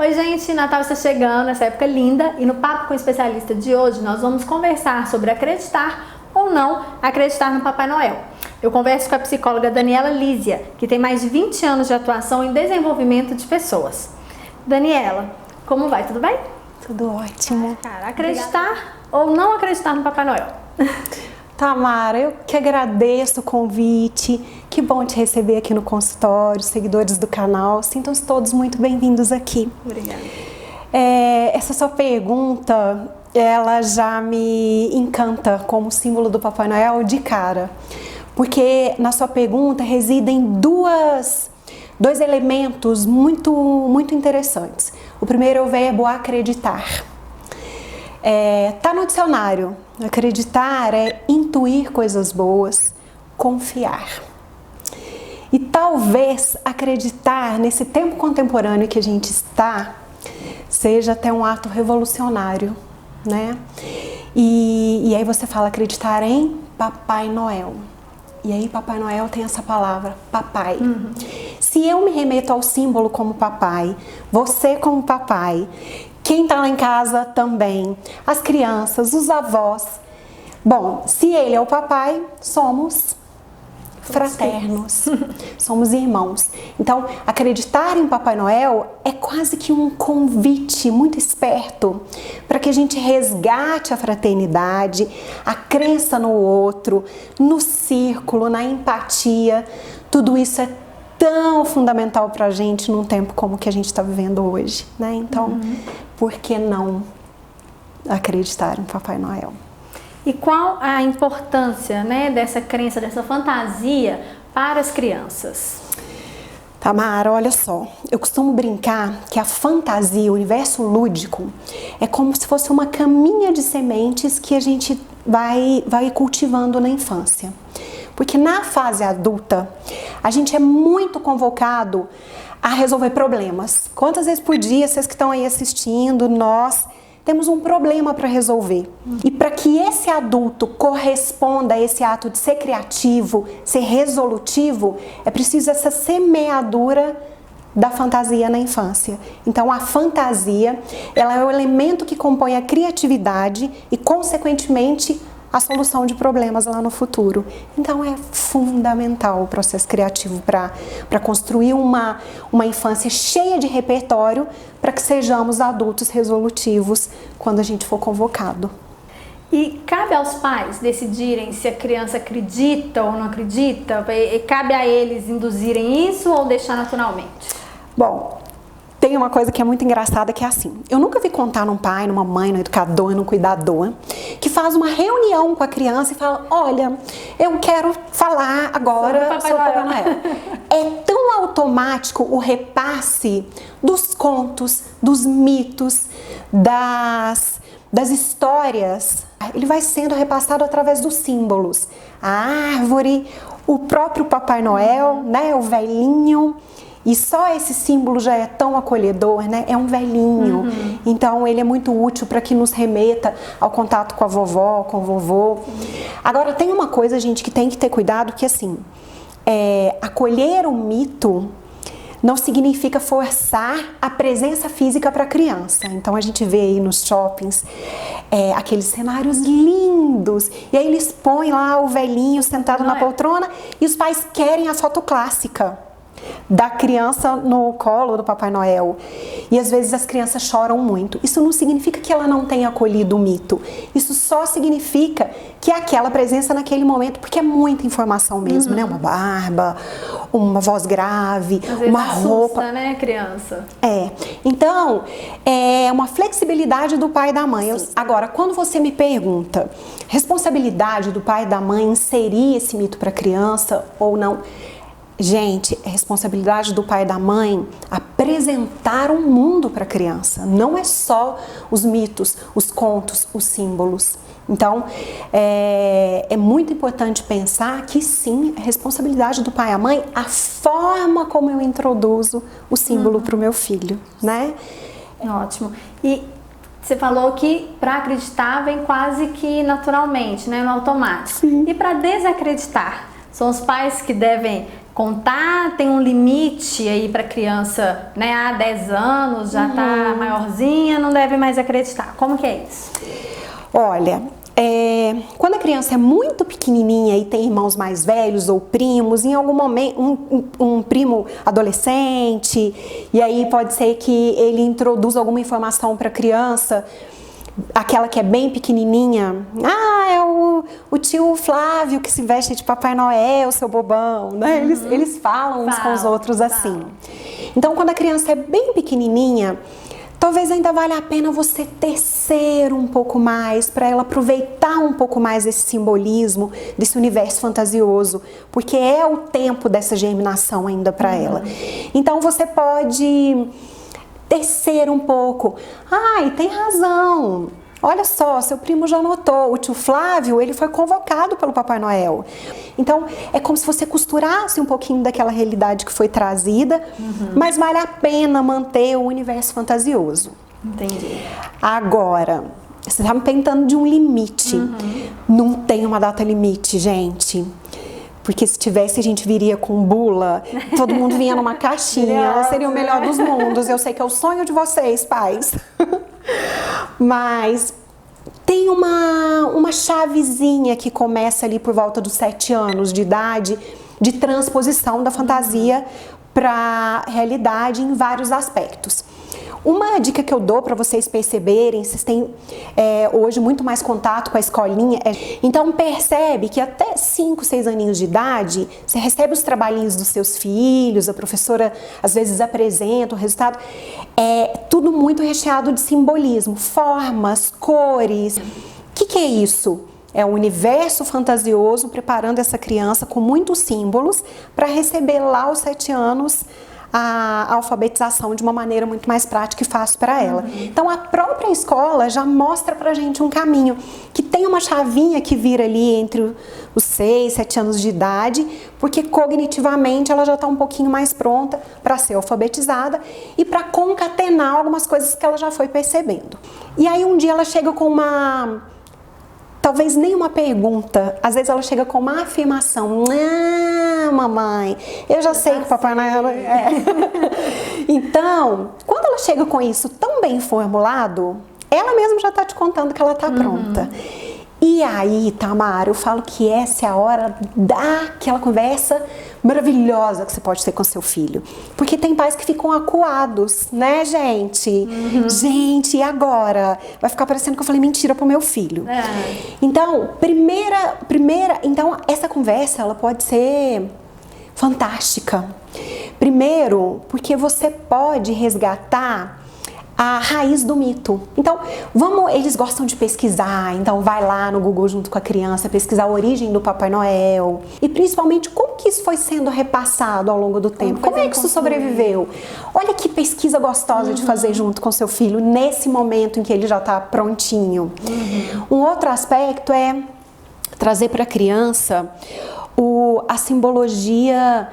Oi gente, Natal está chegando, essa época linda, e no Papo com o Especialista de hoje nós vamos conversar sobre acreditar ou não acreditar no Papai Noel. Eu converso com a psicóloga Daniela Lísia, que tem mais de 20 anos de atuação em desenvolvimento de pessoas. Daniela, como vai? Tudo bem? Tudo ótimo. Cara, acreditar ou não acreditar no Papai Noel? Tamara, eu que agradeço o convite. Que bom te receber aqui no consultório, seguidores do canal. Sintam-se todos muito bem-vindos aqui. Obrigada. Essa sua pergunta, ela já me encanta como símbolo do Papai Noel de cara. Porque na sua pergunta residem dois elementos muito interessantes. O primeiro é o verbo acreditar. Tá no dicionário. Acreditar é intuir coisas boas, confiar. E talvez acreditar nesse tempo contemporâneo que a gente está seja até um ato revolucionário, né? E aí você fala acreditar em Papai Noel. E aí Papai Noel tem essa palavra, papai. Se eu me remeto ao símbolo como papai, você como papai, quem está lá em casa também, as crianças, os avós. Bom, se ele é o papai, somos fraternos, somos irmãos. Então, acreditar em Papai Noel é quase que um convite muito esperto para que a gente resgate a fraternidade, a crença no outro, no círculo, na empatia. Tudo isso é tão fundamental para a gente num tempo como que a gente está vivendo hoje, né? Então, por que não acreditar em Papai Noel? E qual a importância, né, dessa crença, dessa fantasia para as crianças? Tamara, olha só, eu costumo brincar que a fantasia, o universo lúdico, é como se fosse uma caminha de sementes que a gente vai cultivando na infância. Porque na fase adulta, a gente é muito convocado a resolver problemas. Quantas vezes por dia, vocês que estão aí assistindo, nós temos um problema para resolver. E para que esse adulto corresponda a esse ato de ser criativo, ser resolutivo, é preciso essa semeadura da fantasia na infância. Então a fantasia, ela é o elemento que compõe a criatividade e, consequentemente, a solução de problemas lá no futuro. Então é fundamental o processo criativo para construir uma infância cheia de repertório para que sejamos adultos resolutivos quando a gente for convocado. E cabe aos pais decidirem se a criança acredita ou não acredita? E cabe a eles induzirem isso ou deixar naturalmente? Bom, tem uma coisa que é muito engraçada, que é assim, eu nunca vi contar num pai, numa mãe, num educador, num cuidador, que faz uma reunião com a criança e fala, olha, eu quero falar agora sobre o Papai Noel. É tão automático o repasse dos contos, dos mitos, das histórias. Ele vai sendo repassado através dos símbolos. A árvore, o próprio Papai Noel, né, o velhinho. E só esse símbolo já é tão acolhedor, né? É um velhinho. Então, ele é muito útil para que nos remeta ao contato com a vovó, com o vovô. Agora, tem uma coisa, gente, que tem que ter cuidado, que assim, acolher o mito não significa forçar a presença física para a criança. Então, a gente vê aí nos shoppings aqueles cenários lindos. E aí, eles põem lá o velhinho sentado na poltrona e os pais querem a foto clássica da criança no colo do Papai Noel. E às vezes as crianças choram muito. Isso não significa que ela não tenha acolhido o mito. Isso só significa que é aquela presença naquele momento, porque é muita informação mesmo, né? Uma barba, uma voz grave, às vezes uma assusta, roupa, né, criança? Então, é uma flexibilidade do pai e da mãe. Agora, quando você me pergunta, responsabilidade do pai e da mãe inserir esse mito para a criança ou não? Gente, é responsabilidade do pai e da mãe apresentar um mundo para a criança. Não é só os mitos, os contos, os símbolos. Então, é muito importante pensar que sim, é responsabilidade do pai e da mãe a forma como eu introduzo o símbolo para o meu filho, né? Ótimo. E você falou que para acreditar vem quase que naturalmente, né, no automático. Sim. E para desacreditar, são os pais que devem contar? Tem um limite aí para criança, né? 10 anos, já tá maiorzinha, não deve mais acreditar. Como que é isso? Olha, quando a criança é muito pequenininha e tem irmãos mais velhos ou primos, em algum momento, um primo adolescente, e aí pode ser que ele introduza alguma informação para a criança, aquela que é bem pequenininha, é o tio Flávio que se veste de Papai Noel, seu bobão, né? Eles falam uns com os outros assim. Então, quando a criança é bem pequenininha, talvez ainda valha a pena você tecer um pouco mais para ela aproveitar um pouco mais esse simbolismo, desse universo fantasioso, porque é o tempo dessa germinação ainda para ela. Então, você pode tecer um pouco. E tem razão. Olha só, seu primo já notou, o tio Flávio, ele foi convocado pelo Papai Noel. Então, é como se você costurasse um pouquinho daquela realidade que foi trazida, mas vale a pena manter o universo fantasioso. Entendi. Agora, você está me perguntando de um limite. Não tem uma data limite, gente. Porque se tivesse, a gente viria com bula, todo mundo vinha numa caixinha, seria o melhor dos mundos. Eu sei que é o sonho de vocês, pais. Mas tem uma chavezinha que começa ali por volta dos 7 anos de idade, de transposição da fantasia para a realidade em vários aspectos. Uma dica que eu dou para vocês perceberem, vocês têm hoje muito mais contato com a escolinha, então percebe que até 5, 6 aninhos de idade, você recebe os trabalhinhos dos seus filhos, a professora às vezes apresenta o resultado, é tudo muito recheado de simbolismo, formas, cores. O que é isso? É um universo fantasioso preparando essa criança com muitos símbolos para receber lá aos 7 anos a alfabetização de uma maneira muito mais prática e fácil para ela. Então a própria escola já mostra pra gente um caminho, que tem uma chavinha que vira ali entre os 6, 7 anos de idade, porque cognitivamente ela já está um pouquinho mais pronta para ser alfabetizada e para concatenar algumas coisas que ela já foi percebendo. E aí um dia ela chega com talvez nem uma pergunta, às vezes ela chega com uma afirmação. Mamãe, eu já sei que o Papai Noel Então, quando ela chega com isso tão bem formulado, ela mesma já está te contando que ela está pronta. E aí, Tamara, eu falo que essa é a hora daquela conversa maravilhosa que você pode ter com seu filho. Porque tem pais que ficam acuados, né, gente? Gente, e agora? Vai ficar parecendo que eu falei mentira pro meu filho. Então, então, essa conversa, ela pode ser fantástica. Primeiro, porque você pode resgatar a raiz do mito. Então, eles gostam de pesquisar, então vai lá no Google junto com a criança, pesquisar a origem do Papai Noel e principalmente como que isso foi sendo repassado ao longo do tempo, como é que isso sobreviveu. Olha que pesquisa gostosa de fazer junto com seu filho nesse momento em que ele já está prontinho. Um outro aspecto é trazer para a criança a simbologia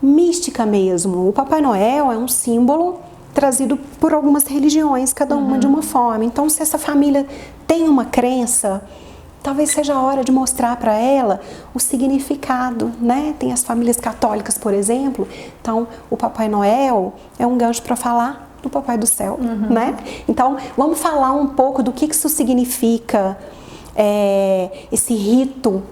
mística mesmo. O Papai Noel é um símbolo trazido por algumas religiões, cada uma de uma forma. Então, se essa família tem uma crença, talvez seja a hora de mostrar para ela o significado, né? Tem as famílias católicas, por exemplo. Então, o Papai Noel é um gancho para falar do Papai do Céu, né? Então, vamos falar um pouco do que isso significa, esse rito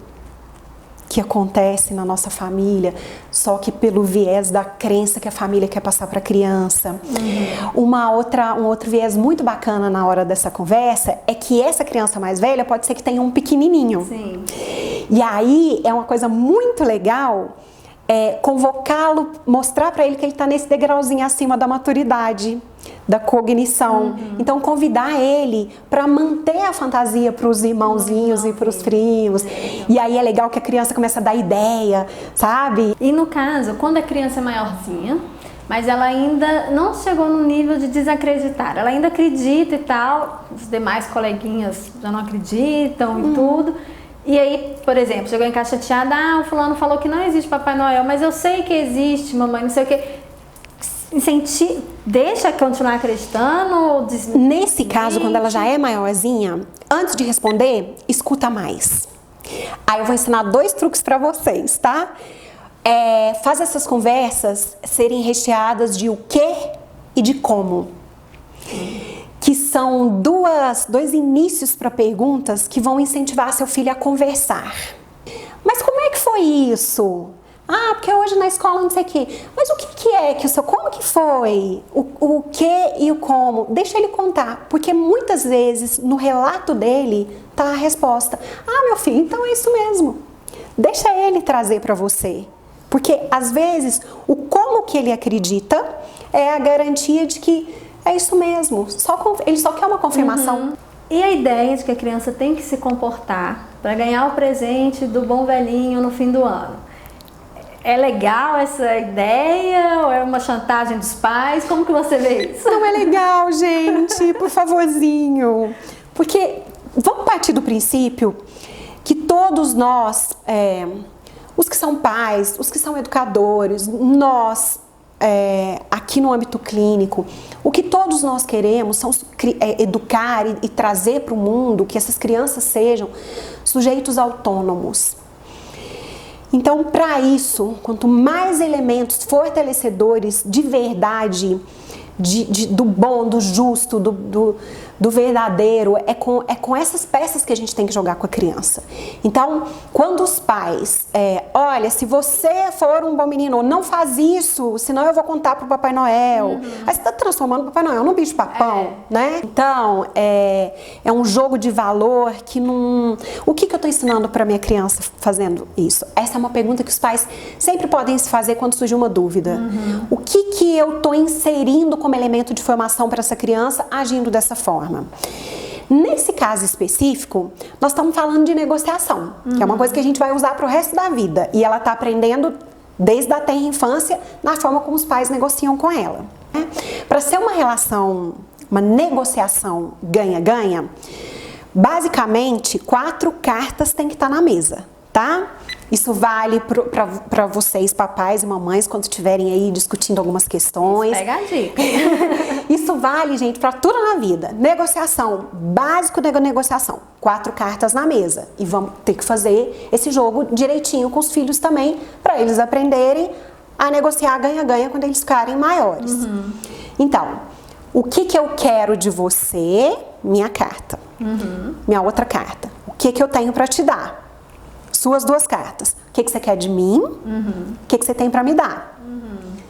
que acontece na nossa família, só que pelo viés da crença que a família quer passar para a criança. Um outro viés muito bacana na hora dessa conversa é que essa criança mais velha pode ser que tenha um pequenininho. Sim. E aí é uma coisa muito legal convocá-lo, mostrar para ele que ele está nesse degrauzinho acima da maturidade, da cognição. Então, convidar ele para manter a fantasia para os irmãozinhos e para os primos. E aí é legal que a criança começa a dar ideia, sabe? E no caso, quando a criança é maiorzinha, mas ela ainda não chegou no nível de desacreditar, ela ainda acredita e tal, os demais coleguinhas já não acreditam e tudo. E aí, por exemplo, chegou em casa chateada, o fulano falou que não existe Papai Noel, mas eu sei que existe, mamãe, não sei o quê. Deixa continuar acreditando? Nesse caso, quando ela já é maiorzinha, antes de responder, escuta mais. Aí eu vou ensinar 2 truques pra vocês, tá? faz essas conversas serem recheadas de o que e de como. Que são dois inícios para perguntas que vão incentivar seu filho a conversar. Mas como é que foi isso? Ah, porque hoje na escola não sei o quê. Mas o que é que o seu... Como que foi? O que e o como? Deixa ele contar. Porque muitas vezes no relato dele tá a resposta. Ah, meu filho, então é isso mesmo. Deixa ele trazer para você. Porque às vezes o como que ele acredita é a garantia de que é isso mesmo. Ele só quer uma confirmação. E a ideia de que a criança tem que se comportar para ganhar o presente do bom velhinho no fim do ano? É legal essa ideia ou é uma chantagem dos pais? Como que você vê isso? Não é legal, gente, por favorzinho. Porque vamos partir do princípio que todos nós, os que são pais, os que são educadores, nós, aqui no âmbito clínico, o que todos nós queremos são educar e trazer para o mundo que essas crianças sejam sujeitos autônomos. Então, para isso, quanto mais elementos fortalecedores de verdade, do bom, do justo, do verdadeiro, é com essas peças que a gente tem que jogar com a criança. Então, quando os pais, olha, se você for um bom menino, não faz isso, senão eu vou contar pro Papai Noel. Aí você está transformando o Papai Noel num bicho papão, né? Então, é um jogo de valor que não... O que eu estou ensinando para minha criança fazendo isso? Essa é uma pergunta que os pais sempre podem se fazer quando surge uma dúvida. O que eu estou inserindo como elemento de formação para essa criança agindo dessa forma? Nesse caso específico, nós estamos falando de negociação, que é uma coisa que a gente vai usar para o resto da vida. E ela está aprendendo desde a tenra infância na forma como os pais negociam com ela. Para ser uma relação, uma negociação ganha-ganha, basicamente 4 cartas têm que estar na mesa, tá? Isso vale para vocês, papais e mamães, quando estiverem aí discutindo algumas questões. Pega a dica. Isso vale, gente, para tudo na vida. Negociação, básico da negociação. 4 cartas na mesa. E vamos ter que fazer esse jogo direitinho com os filhos também, para eles aprenderem a negociar ganha-ganha quando eles ficarem maiores. Então, o que eu quero de você? Minha carta. Minha outra carta. O que eu tenho para te dar? Suas 2 cartas. O que você quer de mim? O que você tem para me dar?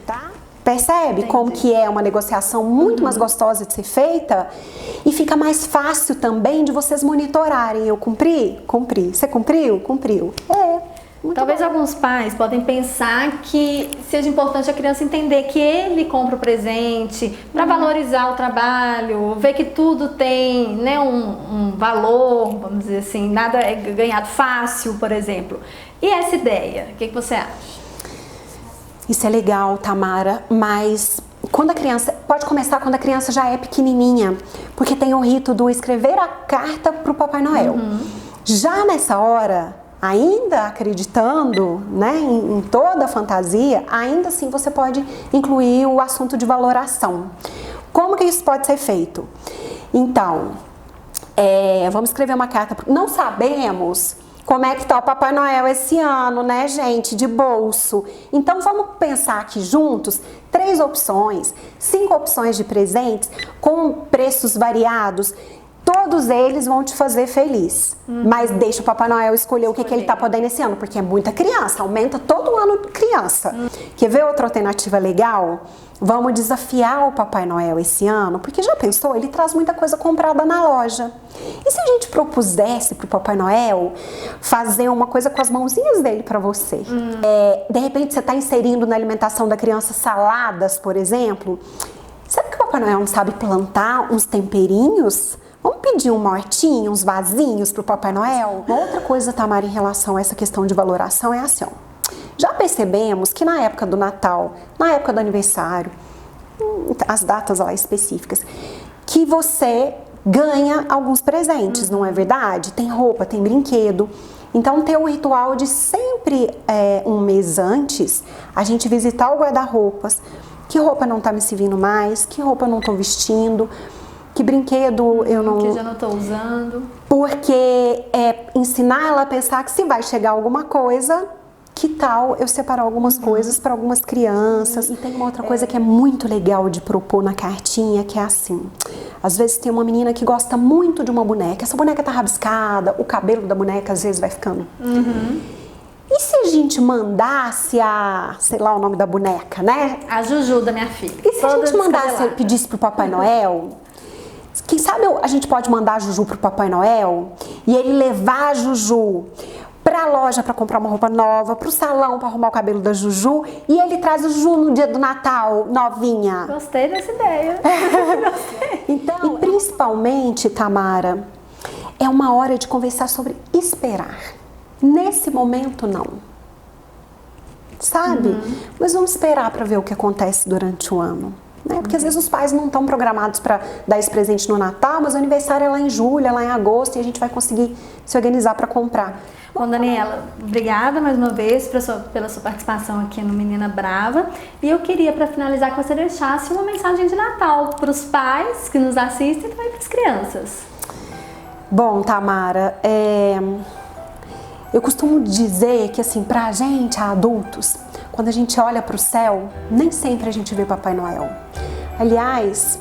Tá? Percebe? Entendi. Como que é uma negociação muito mais gostosa de ser feita? E fica mais fácil também de vocês monitorarem. Eu cumpri? Cumpri. Você cumpriu? Cumpriu. Talvez alguns pais podem pensar que seja importante a criança entender que ele compra o presente para valorizar o trabalho, ver que tudo tem, né, um valor, vamos dizer assim, nada é ganhado fácil, por exemplo. E essa ideia, o que você acha? Isso é legal, Tamara, mas quando a criança, pode começar quando a criança já é pequenininha, porque tem o rito do escrever a carta para o Papai Noel. Já nessa hora, ainda acreditando, né, em toda a fantasia, ainda assim você pode incluir o assunto de valoração. Como que isso pode ser feito? Então, vamos escrever uma carta. Não sabemos como é que tá o Papai Noel esse ano, né, gente, de bolso. Então vamos pensar aqui juntos 3 opções, 5 opções de presentes com preços variados. Todos eles vão te fazer feliz, mas deixa o Papai Noel escolher o que ele tá podendo esse ano, porque é muita criança, aumenta todo ano criança. Quer ver outra alternativa legal? Vamos desafiar o Papai Noel esse ano, porque já pensou? Ele traz muita coisa comprada na loja. E se a gente propusesse pro Papai Noel fazer uma coisa com as mãozinhas dele para você? De repente você tá inserindo na alimentação da criança saladas, por exemplo. Será que o Papai Noel não sabe plantar uns temperinhos? Vamos pedir uma hortinha, uns vasinhos pro Papai Noel? Uma outra coisa, Tamara, em relação a essa questão de valoração é assim, ó. Já percebemos que na época do Natal, na época do aniversário, as datas lá específicas, que você ganha alguns presentes, não é verdade? Tem roupa, tem brinquedo. Então, ter o ritual de sempre, um mês antes, a gente visitar o guarda-roupas. Que roupa não tá me servindo mais? Que roupa eu não tô vestindo? Que brinquedo eu não... Que já não estou usando. Porque ensinar ela a pensar que se vai chegar alguma coisa, que tal eu separar algumas coisas para algumas crianças? E tem uma outra coisa que é muito legal de propor na cartinha, que é assim, às vezes tem uma menina que gosta muito de uma boneca, essa boneca tá rabiscada, o cabelo da boneca às vezes vai ficando. E se a gente mandasse sei lá o nome da boneca, né? A Juju da minha filha. E se a gente mandasse, pedisse pro Papai Noel, quem sabe a gente pode mandar a Juju pro Papai Noel e ele levar a Juju pra loja pra comprar uma roupa nova, pro salão pra arrumar o cabelo da Juju, e ele traz a Juju no dia do Natal, novinha. Gostei dessa ideia. Então, e principalmente, Tamara, é uma hora de conversar sobre esperar. Nesse momento, não. Sabe? Mas vamos esperar para ver o que acontece durante o ano. Né? Porque às vezes os pais não estão programados para dar esse presente no Natal, mas o aniversário é lá em julho, é lá em agosto e a gente vai conseguir se organizar para comprar. Bom, Daniela, obrigada mais uma vez pela sua participação aqui no Menina Brava. E eu queria, para finalizar, que você deixasse uma mensagem de Natal para os pais que nos assistem e também para as crianças. Bom, Tamara, eu costumo dizer que, assim, pra gente, adultos, quando a gente olha pro céu, nem sempre a gente vê Papai Noel. Aliás,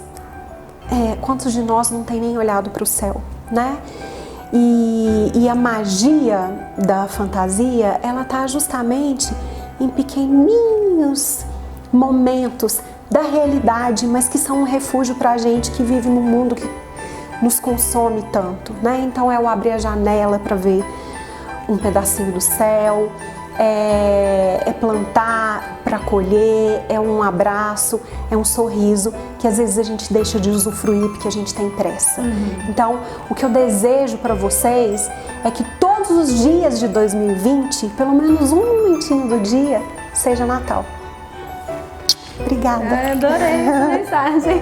quantos de nós não tem nem olhado pro céu, né? E a magia da fantasia, ela tá justamente em pequeninhos momentos da realidade, mas que são um refúgio pra gente que vive num mundo que nos consome tanto, né? Então é o abrir a janela para ver um pedacinho do céu, é plantar para colher, é um abraço, é um sorriso que às vezes a gente deixa de usufruir porque a gente tem pressa. Então, o que eu desejo para vocês é que todos os dias de 2020, pelo menos um momentinho do dia, seja Natal. Obrigada. Adorei essa mensagem.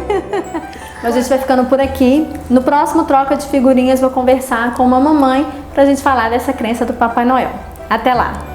Mas a gente vai ficando por aqui. No próximo Troca de Figurinhas, vou conversar com uma mamãe pra gente falar dessa crença do Papai Noel. Até lá!